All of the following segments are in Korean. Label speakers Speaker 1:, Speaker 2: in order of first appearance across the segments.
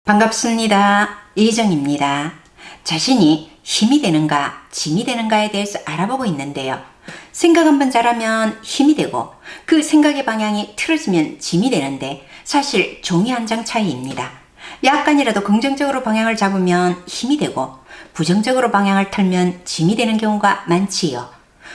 Speaker 1: 반갑습니다. 이정입니다. 자신이 힘이 되는가, 짐이 되는가에 대해서 알아보고 있는데요. 생각 한번 잘하면 힘이 되고 그 생각의 방향이 틀어지면 짐이 되는데 사실 종이 한 장 차이입니다. 약간이라도 긍정적으로 방향을 잡으면 힘이 되고 부정적으로 방향을 틀면 짐이 되는 경우가 많지요.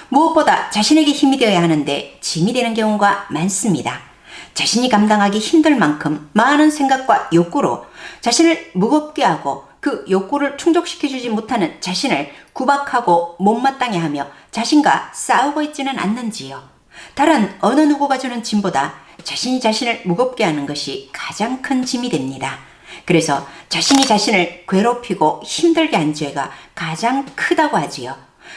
Speaker 1: 무엇보다 자신에게 힘이 되어야 하는데 짐이 되는 경우가 많습니다. 자신이 감당하기 힘들 만큼 많은 생각과 욕구로 자신을 무겁게 하고 그 욕구를 충족시켜주지 못하는 자신을 구박하고 못마땅해 하며 자신과 싸우고 있지는 않는지요. 다른 어느 누구가 주는 짐보다 자신이 자신을 무겁게 하는 것이 가장 큰 짐이 됩니다. 그래서 자신이 자신을 괴롭히고 힘들게 한 죄가 가장 크다고 하지요.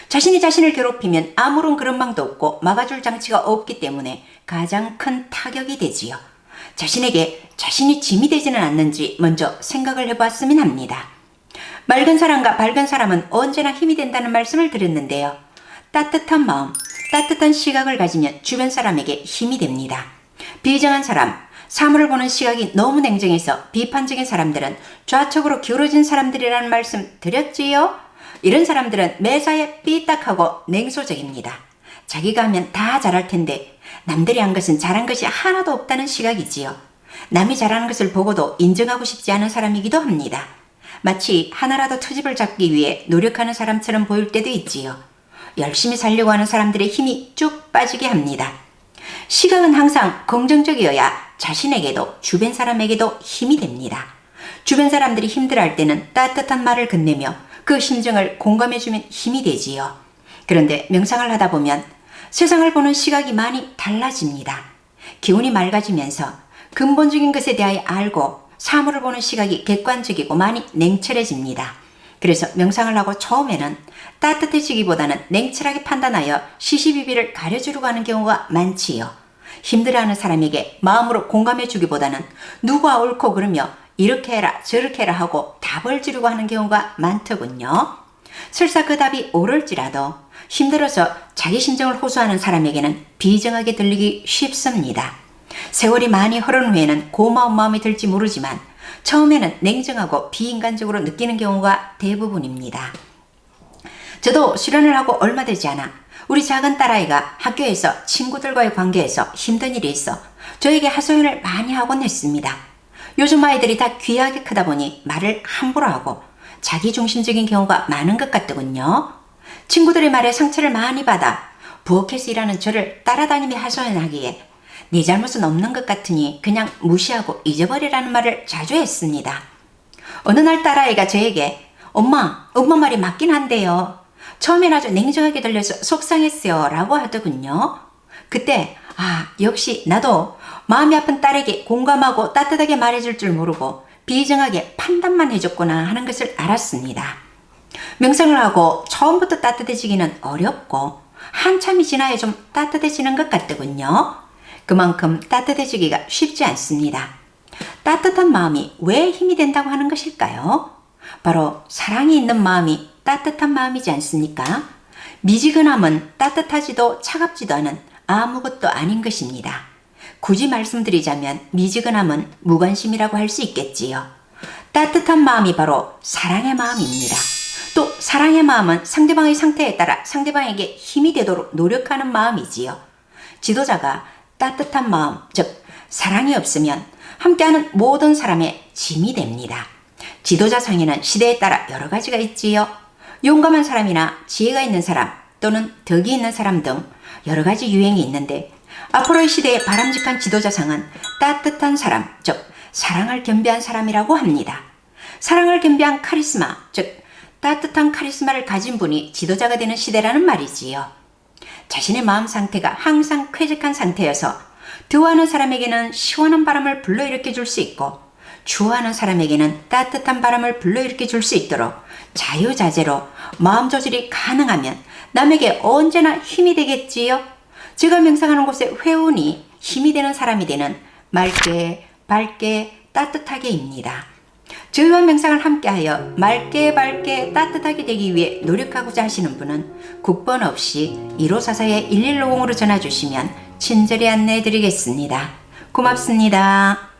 Speaker 1: 자신이 자신을 괴롭히면 아무런 그런 방도 없고 막아줄 장치가 없기 때문에 가장 큰 타격이 되지요. 자신에게 자신이 짐이 되지는 않는지 먼저 생각을 해봤으면 합니다. 맑은 사람과 밝은 사람은 언제나 힘이 된다는 말씀을 드렸는데요. 따뜻한 마음, 따뜻한 시각을 가지면 주변 사람에게 힘이 됩니다. 비정한 사람, 사물을 보는 시각이 너무 냉정해서 비판적인 사람들은 좌측으로 기울어진 사람들이라는 말씀 드렸지요? 이런 사람들은 매사에 삐딱하고 냉소적입니다. 자기가 하면 다 잘할 텐데 남들이 한 것은 잘한 것이 하나도 없다는 시각이지요. 남이 잘하는 것을 보고도 인정하고 싶지 않은 사람이기도 합니다. 마치 하나라도 트집을 잡기 위해 노력하는 사람처럼 보일 때도 있지요. 열심히 살려고 하는 사람들의 힘이 쭉 빠지게 합니다. 시각은 항상 긍정적이어야 자신에게도 주변 사람에게도 힘이 됩니다. 주변 사람들이 힘들어할 때는 따뜻한 말을 건네며 그 심정을 공감해주면 힘이 되지요. 그런데 명상을 하다 보면 세상을 보는 시각이 많이 달라집니다. 기운이 맑아지면서 근본적인 것에 대하여 알고 사물을 보는 시각이 객관적이고 많이 냉철해집니다. 그래서 명상을 하고 처음에는 따뜻해지기보다는 냉철하게 판단하여 시시비비를 가려주려고 하는 경우가 많지요. 힘들어하는 사람에게 마음으로 공감해주기보다는 누가 옳고 그러며 이렇게 해라 저렇게 해라 하고 답을 주려고 하는 경우가 많더군요. 설사 그 답이 옳을지라도 힘들어서 자기 심정을 호소하는 사람에게는 비정하게 들리기 쉽습니다. 세월이 많이 흐른 후에는 고마운 마음이 들지 모르지만 처음에는 냉정하고 비인간적으로 느끼는 경우가 대부분입니다. 저도 수련을 하고 얼마 되지 않아 우리 작은 딸아이가 학교에서 친구들과의 관계에서 힘든 일이 있어 저에게 하소연을 많이 하곤 했습니다. 요즘 아이들이 다 귀하게 크다 보니 말을 함부로 하고 자기중심적인 경우가 많은 것 같더군요. 친구들의 말에 상처를 많이 받아 부엌에서 일하는 저를 따라다니며 하소연하기에 네 잘못은 없는 것 같으니 그냥 무시하고 잊어버리라는 말을 자주 했습니다. 어느 날 딸아이가 저에게 엄마 말이 맞긴 한데요. 처음엔 아주 냉정하게 들려서 속상했어요 라고 하더군요. 그때 역시 나도 마음이 아픈 딸에게 공감하고 따뜻하게 말해줄 줄 모르고 비정하게 판단만 해줬구나 하는 것을 알았습니다. 명상을 하고 처음부터 따뜻해지기는 어렵고 한참이 지나야 좀 따뜻해지는 것 같더군요. 그만큼 따뜻해지기가 쉽지 않습니다. 따뜻한 마음이 왜 힘이 된다고 하는 것일까요? 바로 사랑이 있는 마음이 따뜻한 마음이지 않습니까? 미지근함은 따뜻하지도 차갑지도 않은 아무것도 아닌 것입니다. 굳이 말씀드리자면 미지근함은 무관심이라고 할 수 있겠지요. 따뜻한 마음이 바로 사랑의 마음입니다. 또 사랑의 마음은 상대방의 상태에 따라 상대방에게 힘이 되도록 노력하는 마음이지요. 지도자가 따뜻한 마음, 즉 사랑이 없으면 함께하는 모든 사람의 짐이 됩니다. 지도자 상에는 시대에 따라 여러 가지가 있지요. 용감한 사람이나 지혜가 있는 사람 또는 덕이 있는 사람 등 여러 가지 유행이 있는데 앞으로의 시대의 바람직한 지도자상은 따뜻한 사람, 즉 사랑을 겸비한 사람이라고 합니다. 사랑을 겸비한 카리스마, 즉 따뜻한 카리스마를 가진 분이 지도자가 되는 시대라는 말이지요. 자신의 마음 상태가 항상 쾌적한 상태여서 더워하는 사람에게는 시원한 바람을 불러일으켜 줄 수 있고 추워하는 사람에게는 따뜻한 바람을 불러일으켜 줄 수 있도록 자유자재로 마음 조절이 가능하면 남에게 언제나 힘이 되겠지요. 제가 명상하는 곳에 회원이 힘이 되는 사람이 되는 맑게 밝게 따뜻하게입니다. 저희와 명상을 함께하여 맑게 밝게 따뜻하게 되기 위해 노력하고자 하시는 분은 국번 없이 1544-1150으로 전화주시면 친절히 안내해 드리겠습니다. 고맙습니다.